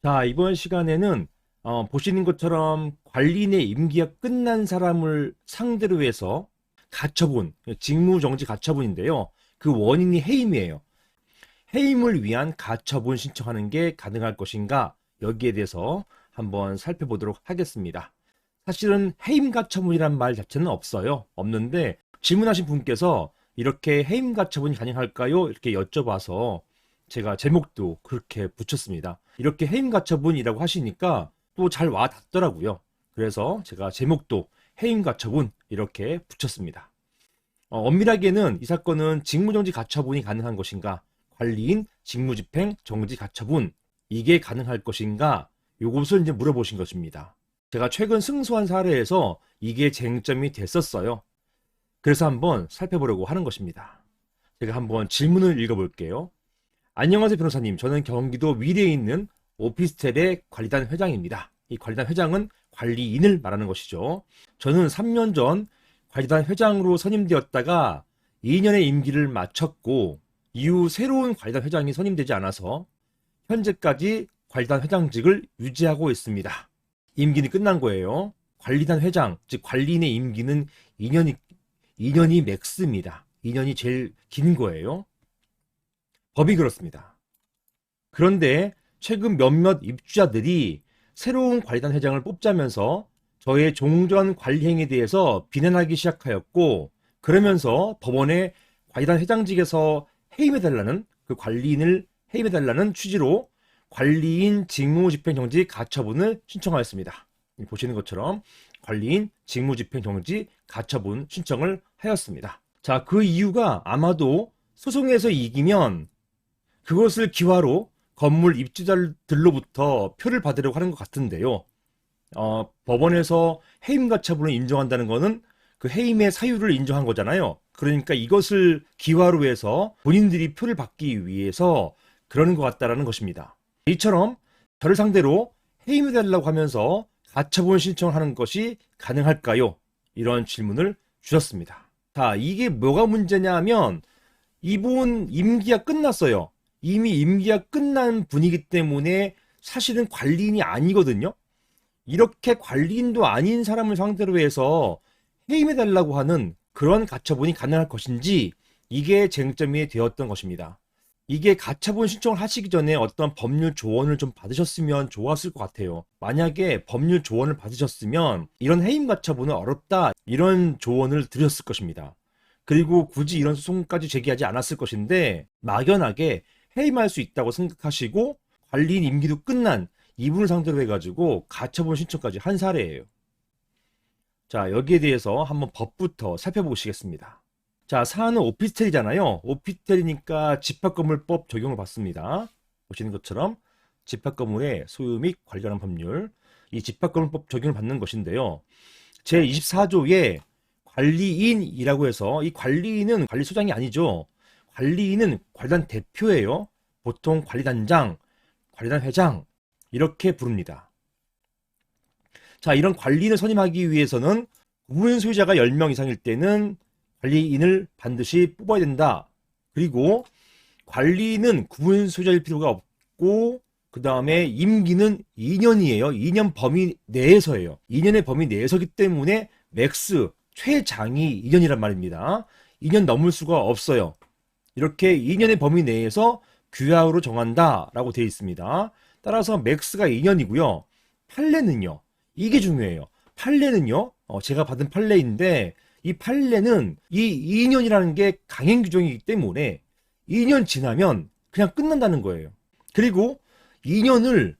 자, 이번 시간에는 보시는 것처럼 관리인의 임기가 끝난 사람을 상대로 해서 가처분, 직무정지 가처분인데요. 그 원인이 해임이에요. 해임을 위한 가처분 신청하는 게 가능할 것인가? 여기에 대해서 한번 살펴보도록 하겠습니다. 사실은 해임 가처분이란 말 자체는 없어요. 없는데 질문하신 분께서 이렇게 해임 가처분이 가능할까요? 이렇게 여쭤봐서 제가 제목도 그렇게 붙였습니다. 이렇게 해임 가처분이라고 하시니까 또 잘 와 닿더라고요. 그래서 제가 제목도 해임 가처분 이렇게 붙였습니다. 엄밀하게는 이 사건은 직무정지 가처분이 가능한 것인가, 관리인 직무집행 정지 가처분 이게 가능할 것인가, 요것을 이제 물어보신 것입니다. 제가 최근 승소한 사례에서 이게 쟁점이 됐었어요. 그래서 한번 살펴보려고 하는 것입니다. 제가 한번 질문을 읽어볼게요. 안녕하세요 변호사님, 저는 경기도 위례에 있는 오피스텔의 관리단 회장입니다. 이 관리단 회장은 관리인을 말하는 것이죠. 저는 3년 전 관리단 회장으로 선임되었다가 2년의 임기를 마쳤고 이후 새로운 관리단 회장이 선임되지 않아서 현재까지 관리단 회장직을 유지하고 있습니다. 임기는 끝난 거예요. 관리단 회장, 즉 관리인의 임기는 2년이 맥스입니다. 2년이 제일 긴 거예요. 법이 그렇습니다. 그런데 최근 몇몇 입주자들이 새로운 관리단 회장을 뽑자면서 저의 종전 관리 행위에 대해서 비난하기 시작하였고, 그러면서 법원에 관리단 회장직에서 해임해달라는, 그 관리인을 해임해달라는 취지로 관리인 직무집행정지 가처분을 신청하였습니다. 보시는 것처럼 관리인 직무집행정지 가처분 신청을 하였습니다. 자, 그 이유가 아마도 소송에서 이기면 그것을 기화로 건물 입주자들로부터 표를 받으려고 하는 것 같은데요. 법원에서 해임 가처분을 인정한다는 것은 그 해임의 사유를 인정한 거잖아요. 그러니까 이것을 기화로 해서 본인들이 표를 받기 위해서 그러는 것 같다라는 것입니다. 이처럼 저를 상대로 해임해달라고 하면서 가처분 신청을 하는 것이 가능할까요? 이런 질문을 주셨습니다. 자, 이게 뭐가 문제냐 하면 이분 임기가 끝났어요. 이미 임기가 끝난 분이기 때문에 사실은 관리인이 아니거든요. 이렇게 관리인도 아닌 사람을 상대로 해서 해임해달라고 하는 그런 가처분이 가능할 것인지, 이게 쟁점이 되었던 것입니다. 이게 가처분 신청을 하시기 전에 어떤 법률 조언을 좀 받으셨으면 좋았을 것 같아요. 만약에 법률 조언을 받으셨으면 이런 해임 가처분은 어렵다, 이런 조언을 드렸을 것입니다. 그리고 굳이 이런 소송까지 제기하지 않았을 것인데 막연하게 해임할 수 있다고 생각하시고 관리인 임기도 끝난 이분을 상대로 해가지고 가처분 신청까지 한 사례예요. 자, 여기에 대해서 한번 법부터 살펴보시겠습니다. 자, 사안은 오피스텔이잖아요. 오피스텔이니까 집합건물법 적용을 받습니다. 보시는 것처럼 집합건물의 소유 및 관리하는 법률, 이 집합건물법 적용을 받는 것인데요. 제24조에 관리인이라고 해서, 이 관리인은 관리소장이 아니죠. 관리인은 관리단 대표예요. 보통 관리단장, 관리단 회장 이렇게 부릅니다. 자, 이런 관리인을 선임하기 위해서는 구분 소유자가 10명 이상일 때는 관리인을 반드시 뽑아야 된다. 그리고 관리인은 구분 소유자일 필요가 없고, 그 다음에 임기는 2년이에요. 2년 범위 내에서예요. 2년의 범위 내에서기 때문에 맥스, 최장이 2년이란 말입니다. 2년 넘을 수가 없어요. 이렇게 2년의 범위 내에서 규약으로 정한다라고 되어 있습니다. 따라서 맥스가 2년이고요. 판례는요. 이게 중요해요. 판례는요. 제가 받은 판례인데 이 판례는 이 2년이라는 게 강행 규정이기 때문에 2년 지나면 그냥 끝난다는 거예요. 그리고 2년을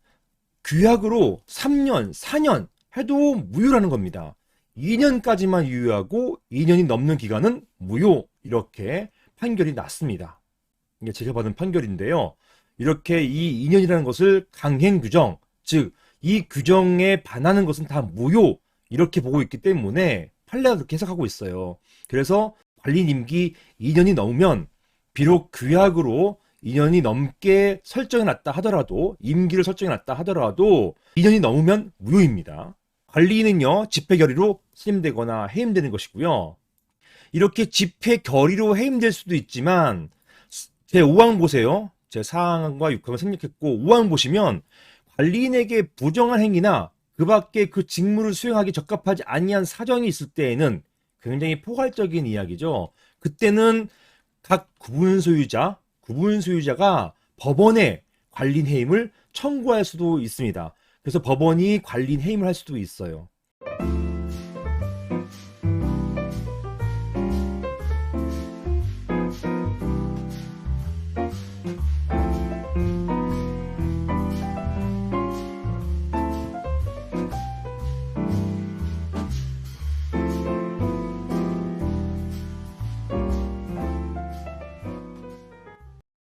규약으로 3년, 4년 해도 무효라는 겁니다. 2년까지만 유효하고 2년이 넘는 기간은 무효, 이렇게 판결이 났습니다. 이게 제가 받은 판결인데요. 이렇게 이 2년이라는 것을 강행 규정, 즉 이 규정에 반하는 것은 다 무효, 이렇게 보고 있기 때문에 판례가 그렇게 해석하고 있어요. 그래서 관리인 임기 2년이 넘으면 비록 규약으로 2년이 넘게 설정해놨다 하더라도, 임기를 설정해놨다 하더라도 2년이 넘으면 무효입니다. 관리인은요, 집회 결의로 선임되거나 해임되는 것이고요. 이렇게 집회 결의로 해임될 수도 있지만, 제 5항 보세요. 제 4항과 6항을 생략했고 5항 보시면 관리인에게 부정한 행위나 그 밖에 그 직무를 수행하기 적합하지 아니한 사정이 있을 때에는 굉장히 포괄적인 이야기죠. 그때는 각 구분 소유자가 법원에 관리인 해임을 청구할 수도 있습니다. 그래서 법원이 관리인 해임을 할 수도 있어요.